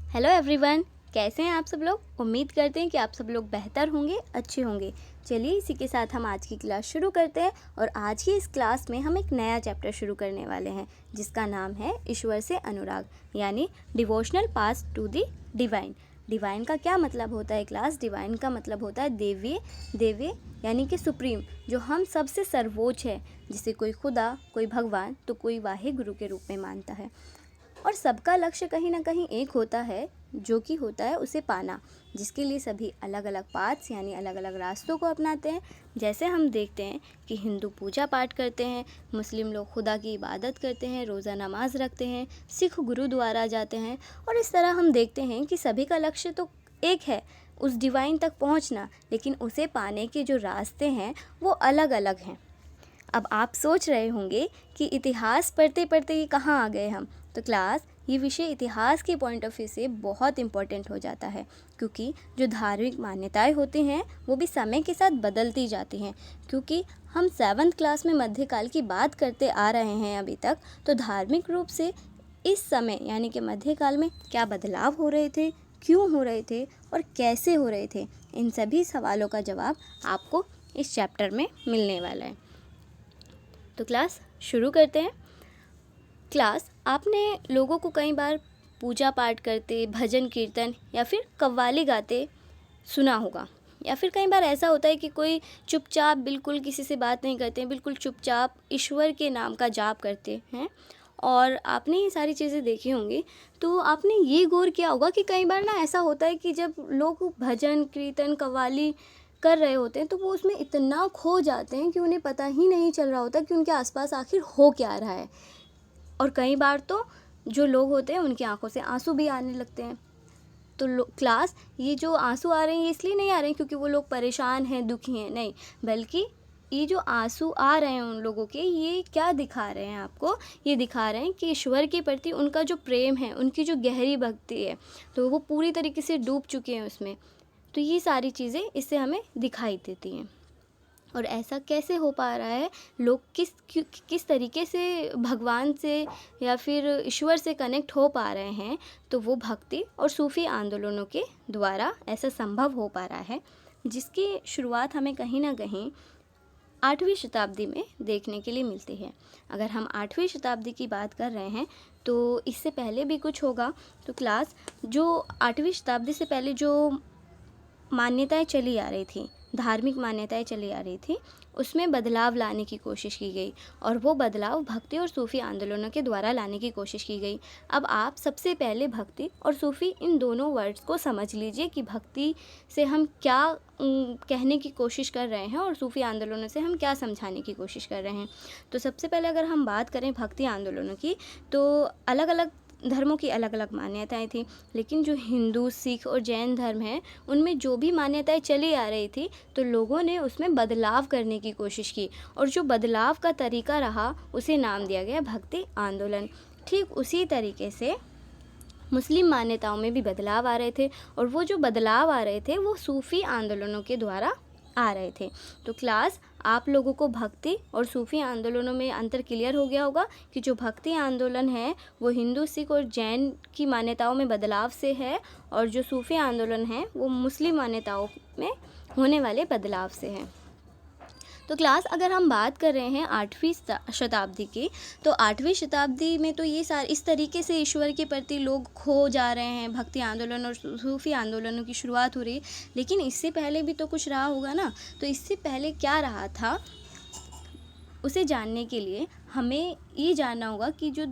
Hello everyone, कैसे हैं आप सब लोग। उम्मीद करते हैं कि आप सब लोग बेहतर होंगे, अच्छे होंगे। चलिए इसी के साथ हम आज की क्लास शुरू करते हैं। और आज की इस क्लास में हम एक नया चैप्टर शुरू करने वाले हैं जिसका नाम है ईश्वर से अनुराग, यानी devotional path to the divine. Divine का क्या मतलब होता है क्लास? डिवाइन का मतलब होता है देवीय। देवीय यानी कि सुप्रीम, जो हम सबसे सर्वोच्च है, जिसे कोई खुदा, कोई भगवान तो कोई वाहे गुरु के रूप में मानता है। और सबका लक्ष्य कहीं ना कहीं एक होता है, जो कि होता है उसे पाना, जिसके लिए सभी अलग अलग पाथ्स यानी अलग अलग रास्तों को अपनाते हैं। जैसे हम देखते हैं कि हिंदू पूजा पाठ करते हैं, मुस्लिम लोग खुदा की इबादत करते हैं, रोज़ा नमाज रखते हैं, सिख गुरुद्वारा जाते हैं। और इस तरह हम देखते हैं कि सभी का लक्ष्य तो एक है, उस डिवाइन तक पहुंचना, लेकिन उसे पाने के जो रास्ते हैं वो अलग अलग हैं। अब आप सोच रहे होंगे कि इतिहास पढ़ते पढ़ते ये कहाँ आ गए हम। तो क्लास, ये विषय इतिहास के पॉइंट ऑफ व्यू से बहुत इम्पोर्टेंट हो जाता है, क्योंकि जो धार्मिक मान्यताएं होती हैं वो भी समय के साथ बदलती जाती हैं। क्योंकि हम 7th क्लास में मध्यकाल की बात करते आ रहे हैं अभी तक, तो धार्मिक रूप से इस समय यानी कि मध्यकाल में क्या बदलाव हो रहे थे, क्यों हो रहे थे और कैसे हो रहे थे, इन सभी सवालों का जवाब आपको इस चैप्टर में मिलने वाला है। तो क्लास शुरू करते हैं। क्लास, आपने लोगों को कई बार पूजा पाठ करते, भजन कीर्तन या फिर कव्वाली गाते सुना होगा। या फिर कई बार ऐसा होता है कि कोई चुपचाप बिल्कुल किसी से बात नहीं करते हैं, बिल्कुल चुपचाप ईश्वर के नाम का जाप करते हैं। और आपने ये सारी चीज़ें देखी होंगी, तो आपने ये गौर किया होगा कि कई बार ना ऐसा होता है कि जब लोग भजन कीर्तन कव्वाली कर रहे होते हैं तो वो उसमें इतना खो जाते हैं कि उन्हें पता ही नहीं चल रहा होता कि उनके आसपास आखिर हो क्या रहा है। और कई बार तो जो लोग होते हैं उनकी आंखों से आंसू भी आने लगते हैं। तो क्लास, ये जो आंसू आ रहे हैं ये इसलिए नहीं आ रहे हैं क्योंकि वो लोग परेशान हैं, दुखी हैं, नहीं, बल्कि ये जो आंसू आ रहे हैं उन लोगों के, ये क्या दिखा रहे हैं आपको? ये दिखा रहे हैं कि ईश्वर के प्रति उनका जो प्रेम है, उनकी जो गहरी भक्ति है, तो वो पूरी तरीके से डूब चुके हैं उसमें। तो ये सारी चीज़ें इससे हमें दिखाई देती हैं। और ऐसा कैसे हो पा रहा है? लोग किस तरीके से भगवान से या फिर ईश्वर से कनेक्ट हो पा रहे हैं? तो वो भक्ति और सूफ़ी आंदोलनों के द्वारा ऐसा संभव हो पा रहा है, जिसकी शुरुआत हमें कहीं ना कहीं 8वीं शताब्दी में देखने के लिए मिलती है। अगर हम 8वीं शताब्दी की बात कर रहे हैं तो इससे पहले भी कुछ होगा। तो क्लास, जो 8वीं शताब्दी से पहले जो मान्यताएं चली आ रही थी, धार्मिक मान्यताएं चली आ रही थी, उसमें बदलाव लाने की कोशिश की गई। और वो बदलाव भक्ति और सूफ़ी आंदोलनों के द्वारा लाने की कोशिश की गई। अब आप सबसे पहले भक्ति और सूफ़ी, इन दोनों वर्ड्स को समझ लीजिए कि भक्ति से हम क्या कहने की कोशिश कर रहे हैं और सूफ़ी आंदोलनों से हम क्या समझाने की कोशिश कर रहे हैं। तो सबसे पहले अगर हम बात करें भक्ति आंदोलनों की, तो अलग अलग धर्मों की अलग अलग मान्यताएं थी, लेकिन जो हिंदू, सिख और जैन धर्म है, उनमें जो भी मान्यताएं चली आ रही थी, तो लोगों ने उसमें बदलाव करने की कोशिश की। और जो बदलाव का तरीका रहा उसे नाम दिया गया भक्ति आंदोलन। ठीक उसी तरीके से मुस्लिम मान्यताओं में भी बदलाव आ रहे थे, और वो जो बदलाव आ रहे थे वो सूफ़ी आंदोलनों के द्वारा आ रहे थे। तो क्लास, आप लोगों को भक्ति और सूफ़ी आंदोलनों में अंतर क्लियर हो गया होगा कि जो भक्ति आंदोलन है वो हिंदू, सिख और जैन की मान्यताओं में बदलाव से है, और जो सूफ़ी आंदोलन है वो मुस्लिम मान्यताओं में होने वाले बदलाव से है। तो क्लास, अगर हम बात कर रहे हैं 8वीं शताब्दी की, तो 8वीं शताब्दी में तो ये इस तरीके से ईश्वर के प्रति लोग खो जा रहे हैं, भक्ति आंदोलन और सूफी आंदोलनों की शुरुआत हो रही है। लेकिन इससे पहले भी तो कुछ रहा होगा ना। तो इससे पहले क्या रहा था, उसे जानने के लिए हमें ये जानना होगा कि जो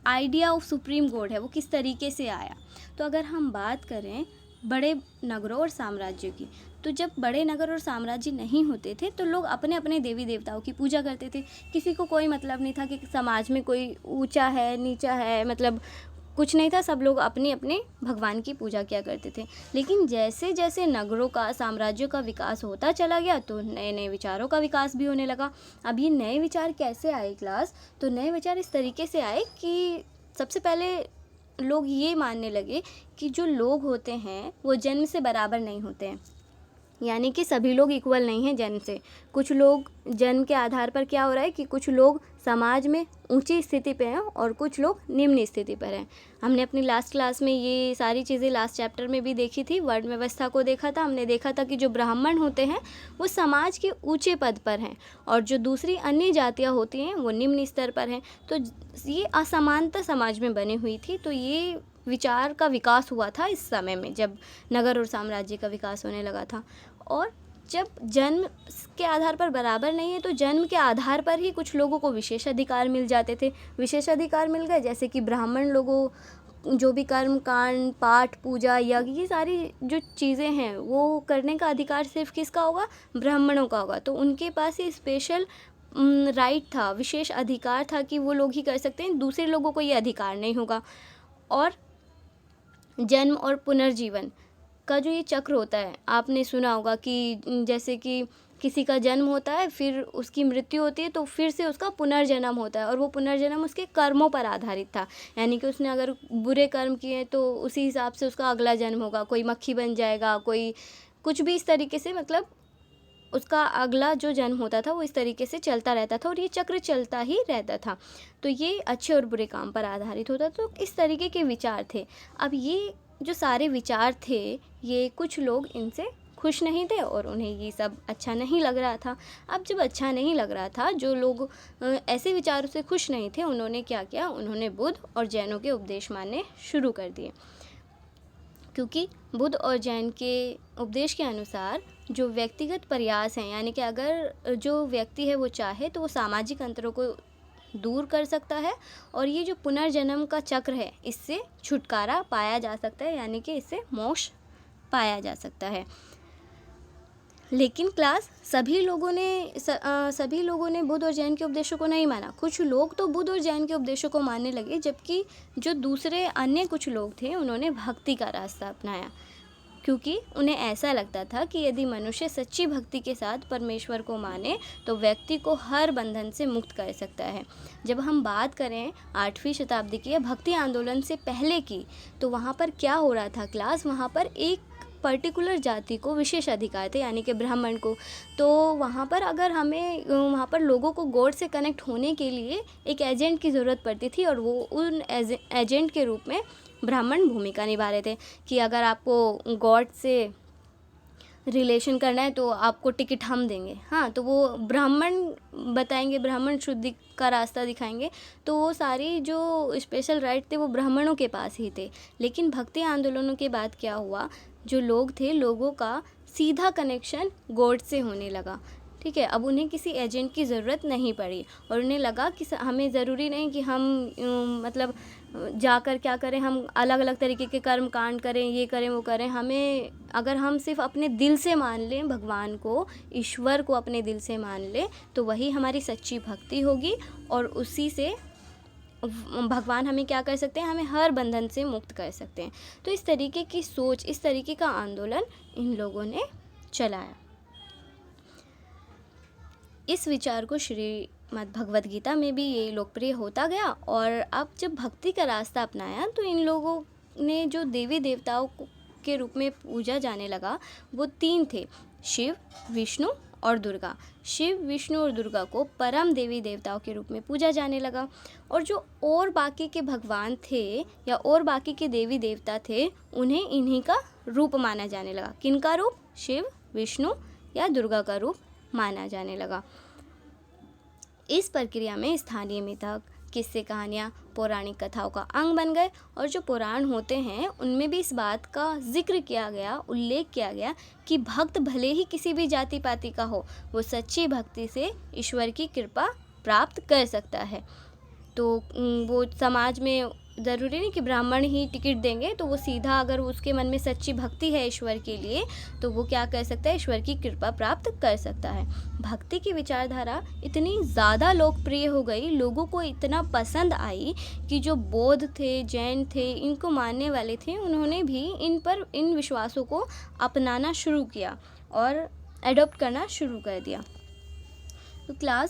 आइडिया ऑफ सुप्रीम गॉड है वो किस तरीके से आया। तो अगर हम बात करें बड़े नगरों और साम्राज्यों की, तो जब बड़े नगर और साम्राज्य नहीं होते थे तो लोग अपने अपने देवी देवताओं की पूजा करते थे। किसी को कोई मतलब नहीं था कि समाज में कोई ऊंचा है, नीचा है, मतलब कुछ नहीं था। सब लोग अपने अपने भगवान की पूजा किया करते थे। लेकिन जैसे जैसे नगरों का, साम्राज्यों का विकास होता चला गया, तो नए नए विचारों का विकास भी होने लगा। अब ये नए विचार कैसे आए क्लास? तो नए विचार इस तरीके से आए कि सबसे पहले लोग ये मानने लगे कि जो लोग होते हैं वो जन्म से बराबर नहीं होते हैं। यानी कि सभी लोग इक्वल नहीं हैं जन्म से। कुछ लोग जन्म के आधार पर क्या हो रहा है कि कुछ लोग समाज में ऊंची स्थिति पे हैं और कुछ लोग निम्न स्थिति पर हैं। हमने अपनी लास्ट क्लास में ये सारी चीज़ें लास्ट चैप्टर में भी देखी थी, वर्ण व्यवस्था को देखा था। हमने देखा था कि जो ब्राह्मण होते हैं वो समाज के ऊंचे पद पर हैं और जो दूसरी अन्य जातियाँ होती हैं वो निम्न स्तर पर हैं। तो ये असमानता समाज में बनी हुई थी। तो ये विचार का विकास हुआ था इस समय में, जब नगर और साम्राज्य का विकास होने लगा था। और जब जन्म के आधार पर बराबर नहीं है तो जन्म के आधार पर ही कुछ लोगों को विशेष अधिकार मिल जाते थे। विशेष अधिकार मिल गए, जैसे कि ब्राह्मण लोगों जो भी कर्म कांड पाठ पूजा यज्ञ ये सारी जो चीज़ें हैं वो करने का अधिकार सिर्फ किसका होगा, ब्राह्मणों का होगा। तो उनके पास ये स्पेशल राइट था, विशेष अधिकार था कि वो लोग ही कर सकते हैं, दूसरे लोगों को ये अधिकार नहीं होगा। और जन्म और पुनर्जीवन का जो ये चक्र होता है, आपने सुना होगा कि जैसे कि किसी का जन्म होता है, फिर उसकी मृत्यु होती है, तो फिर से उसका पुनर्जन्म होता है और वो पुनर्जन्म उसके कर्मों पर आधारित था। यानी कि उसने अगर बुरे कर्म किए तो उसी हिसाब से उसका अगला जन्म होगा, कोई मक्खी बन जाएगा, कोई कुछ भी इस तरीके से, मतलब उसका अगला जो जन्म होता था वो इस तरीके से चलता रहता था और ये चक्र चलता ही रहता था। तो ये अच्छे और बुरे काम पर आधारित होता, तो इस तरीके के विचार थे। अब ये जो सारे विचार थे, ये कुछ लोग इनसे खुश नहीं थे और उन्हें ये सब अच्छा नहीं लग रहा था। अब जब अच्छा नहीं लग रहा था, जो लोग ऐसे विचारों से खुश नहीं थे, उन्होंने क्या किया, उन्होंने बुद्ध और जैनों के उपदेश मानने शुरू कर दिए। क्योंकि बुद्ध और जैन के उपदेश के अनुसार जो व्यक्तिगत प्रयास हैं, यानी कि अगर जो व्यक्ति है वो चाहे तो वो सामाजिक अंतरों को दूर कर सकता है और ये जो पुनर्जन्म का चक्र है इससे छुटकारा पाया जा सकता है, यानी कि इससे मोक्ष पाया जा सकता है। लेकिन सभी लोगों ने बुद्ध और जैन के उपदेशों को नहीं माना। कुछ लोग तो बुद्ध और जैन के उपदेशों को मानने लगे, जबकि जो दूसरे अन्य कुछ लोग थे उन्होंने भक्ति का रास्ता अपनाया, क्योंकि उन्हें ऐसा लगता था कि यदि मनुष्य सच्ची भक्ति के साथ परमेश्वर को माने तो व्यक्ति को हर बंधन से मुक्त कर सकता है। जब हम बात करें 8वीं शताब्दी की या भक्ति आंदोलन से पहले की, तो वहाँ पर क्या हो रहा था वहाँ पर एक पर्टिकुलर जाति को विशेष अधिकार थे, यानी कि ब्राह्मण को। तो वहाँ पर अगर हमें वहाँ पर लोगों को गॉड से कनेक्ट होने के लिए एक एजेंट की ज़रूरत पड़ती थी और वो उन एजेंट के रूप में ब्राह्मण भूमिका निभा रहे थे कि अगर आपको गॉड से रिलेशन करना है तो आपको टिकट हम देंगे। हाँ, तो वो ब्राह्मण बताएंगे, ब्राह्मण शुद्धि का रास्ता दिखाएंगे। तो वो सारी जो स्पेशल राइट थे वो ब्राह्मणों के पास ही थे। लेकिन भक्ति आंदोलनों के बाद क्या हुआ, जो लोग थे, लोगों का सीधा कनेक्शन गॉड से होने लगा। ठीक है, अब उन्हें किसी एजेंट की ज़रूरत नहीं पड़ी और उन्हें लगा कि हमें ज़रूरी नहीं कि हम मतलब जाकर क्या करें, हम अलग अलग तरीके के कर्म कांड करें, ये करें वो करें। हमें अगर हम सिर्फ अपने दिल से मान लें भगवान को, ईश्वर को अपने दिल से मान लें, तो वही हमारी सच्ची भक्ति होगी और उसी से भगवान हमें क्या कर सकते हैं, हमें हर बंधन से मुक्त कर सकते हैं। तो इस तरीके की सोच, इस तरीके का आंदोलन इन लोगों ने चलाया। इस विचार को श्रीमद् भगवद गीता में भी ये लोकप्रिय होता गया। और अब जब भक्ति का रास्ता अपनाया तो इन लोगों ने जो देवी देवताओं के रूप में पूजा जाने लगा वो 3 थे, शिव, विष्णु और दुर्गा। शिव, विष्णु और दुर्गा को परम देवी देवताओं के रूप में पूजा जाने लगा। और जो और बाकी के भगवान थे या और बाकी के देवी देवता थे, उन्हें इन्हीं का रूप माना जाने लगा। किनका रूप? शिव, विष्णु या दुर्गा का रूप माना जाने लगा। इस प्रक्रिया में स्थानीय मिथक, किस्से, कहानियाँ, पौराणिक कथाओं का अंग बन गए। और जो पुराण होते हैं उनमें भी इस बात का जिक्र किया गया, उल्लेख किया गया कि भक्त भले ही किसी भी जाति पाति का हो, वो सच्ची भक्ति से ईश्वर की कृपा प्राप्त कर सकता है। तो वो समाज में ज़रूरी नहीं कि ब्राह्मण ही टिकट देंगे, तो वो सीधा अगर उसके मन में सच्ची भक्ति है ईश्वर के लिए तो वो क्या कर सकता है, ईश्वर की कृपा प्राप्त कर सकता है। भक्ति की विचारधारा इतनी ज़्यादा लोकप्रिय हो गई, लोगों को इतना पसंद आई कि जो बौद्ध थे, जैन थे, इनको मानने वाले थे, उन्होंने भी इन विश्वासों को अपनाना शुरू किया और एडॉप्ट करना शुरू कर दिया। तो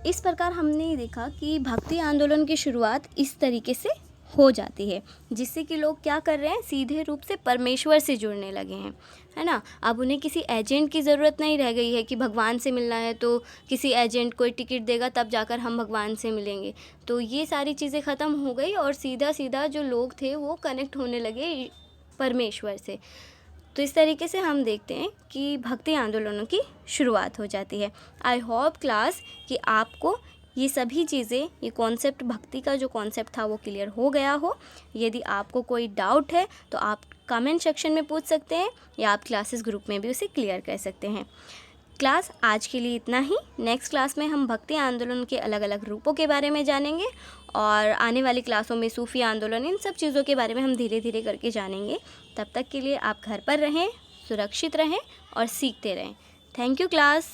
इस प्रकार हमने देखा कि भक्ति आंदोलन की शुरुआत इस तरीके से हो जाती है, जिससे कि लोग क्या कर रहे हैं, सीधे रूप से परमेश्वर से जुड़ने लगे हैं, है ना। अब उन्हें किसी एजेंट की ज़रूरत नहीं रह गई है कि भगवान से मिलना है तो किसी एजेंट कोई टिकट देगा तब जाकर हम भगवान से मिलेंगे। तो ये सारी चीज़ें ख़त्म हो गई और सीधा सीधा जो लोग थे वो कनेक्ट होने लगे परमेश्वर से। तो इस तरीके से हम देखते हैं कि भक्ति आंदोलनों की शुरुआत हो जाती है। आई होप क्लास कि आपको ये सभी चीज़ें, ये कॉन्सेप्ट, भक्ति का जो कॉन्सेप्ट था वो क्लियर हो गया हो। यदि आपको कोई डाउट है तो आप कमेंट सेक्शन में पूछ सकते हैं या आप क्लासेस ग्रुप में भी उसे क्लियर कर सकते हैं। क्लास आज के लिए इतना ही। नेक्स्ट क्लास में हम भक्ति आंदोलन के अलग अलग रूपों के बारे में जानेंगे और आने वाली क्लासों में सूफी आंदोलन, इन सब चीज़ों के बारे में हम धीरे धीरे करके जानेंगे। तब तक के लिए आप घर पर रहें, सुरक्षित रहें और सीखते रहें। Thank you class.